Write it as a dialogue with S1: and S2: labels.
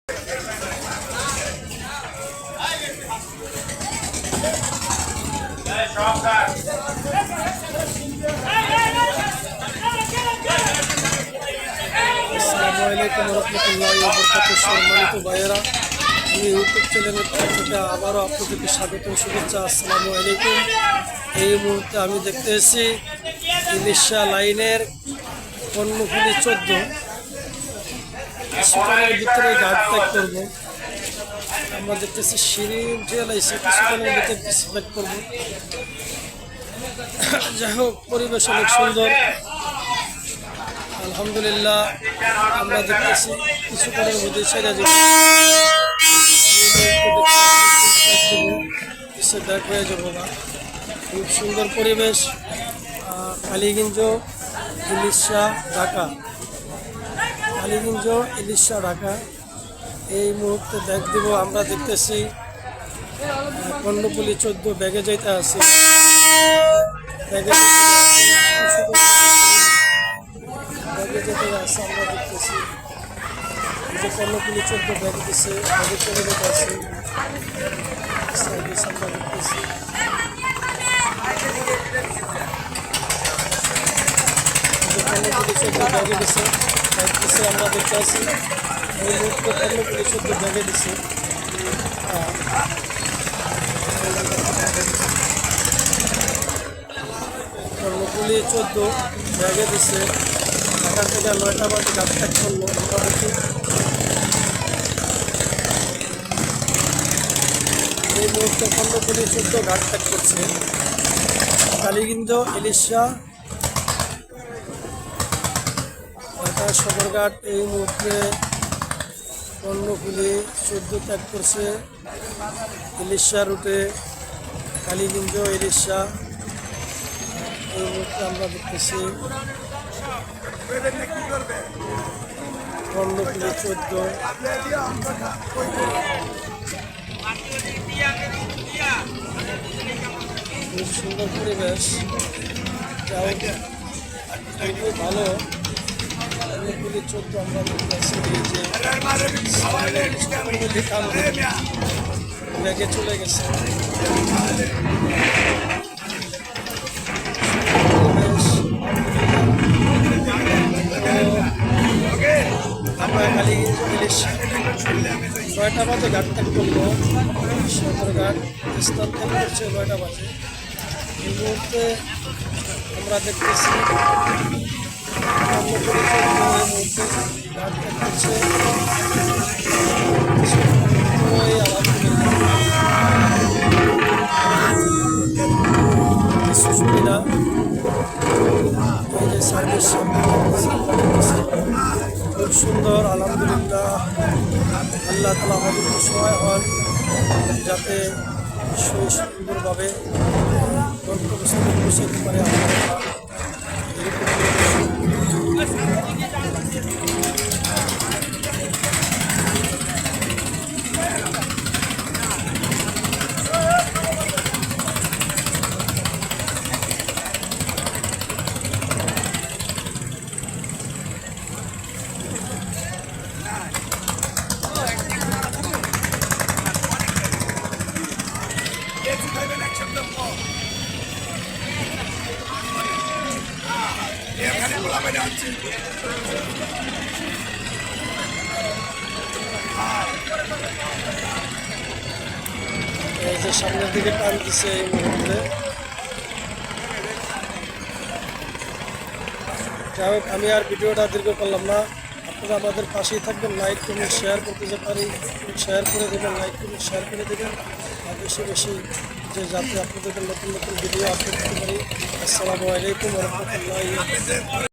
S1: আসসালামু আলাইকুম রহমতুল্লাহি ওয়া বারাকাতুহু। সম্মানিত ভাইয়েরা, আমি ইউটিউব চ্যানেলের পক্ষ থেকে আবারও আপনাদেরকে স্বাগত শুভেচ্ছা। আসসালামু আলাইকুম। এই মুহূর্তে আমি দেখতে এসেছি ইলিশা লাইনের কর্ণফুলি 14 কিছুক্ষণের ভিতরে গার্ড প্যাক করবো। আমরা দেখতেছি সিঁড়ি উঠে এলাইছে, কিছুক্ষণের ভিতরে প্যাক করবো। যাই হোক, পরিবেশ অনেক সুন্দর, আলহামদুলিল্লাহ। আমরা দেখতেছি কিছুক্ষণের মধ্যে ছেড়ে যাবে, ব্যাক হয়ে যাবো না। খুব সুন্দর পরিবেশ। কালীগঞ্জ ইলিশা ঢাকা, কালীগঞ্জ ইলিশা ঢাকা। এই মুহূর্তে ব্যাগ দিব। আমরা দেখতেছি কর্ণফুলি 14 ব্যাগে যাইতে আছে, ব্যাগে যেতে আছে। আমরা দেখতেছি যে কর্ণফুলি 14 ব্যাগ দিচ্ছে, ব্যাগে চলে যেতে আছে। আমরা দেখতেছি কর্ণফুলি 14 ব্যাগে দিচ্ছে, ব্যাগ দিচ্ছে। আমরা দেখতে আছি এই মুহূর্তে কর্ণফুলি 14 ব্যাগে দিচ্ছে। কর্ণফুলি 14 ব্যাগে দিচ্ছে। ঢাকা থেকে 9টা বাজে গাড়ি ট্যাক করলো। আমরা দেখি এই মুহূর্তে কর্ণফুলি 14 ঘাট ট্যাক করছে। কালীগঞ্জ ইলিশা ঢাকা সদরঘাট এই মুহূর্তে কর্ণফুলি 14 ত্যাগ করছে। ইলিশা রুটে কালীগঞ্জ ইলিশা এই মুহূর্তে আমরা দেখতেছি কর্ণফুলি 14। খুব সুন্দর পরিবেশ, খুবই ভালো। কর্ণফুলি 14 আমরা দেখতেছি ব্যাগে চলে গেছে। আমরা কালীগঞ্জ ইলিশা 9টা বাজে ঘাট ত্যাগ করবো। সদরঘাট স্থান ত্যাগ করছে 9টা বাজে। এই মুহূর্তে আমরা দেখতেছি কর্ণফুলি 14 এই মুহূর্তে ঘাট ত্যাগ করছে। সুবিধা এই যে সার্ভিস খুব সুন্দর, আলহামদুলিল্লাহ। আল্লাহ তাআলা আমাদেরকে সহায় হন যাতে সুন্দরভাবে গন্তব্যস্থলে পৌঁছাতে পারে। এই যে সামনের দিকে টান দিচ্ছে এই মুহূর্তে। যাই হোক, আমি আর ভিডিওটা দীর্ঘ করলাম না। আপনারা আমাদের পাশেই থাকবেন, লাইক কমেন্ট শেয়ার করতে যে পারি শেয়ার করে দেবেন, লাইক কমেন্ট শেয়ার করে দেবেন। আর বেশি বেশি যে যাতে আপনাদের নতুন নতুন ভিডিও আপলোড করতে পারি। আসসালামু আলাইকুম ওয়া রাহমাতুল্লাহি।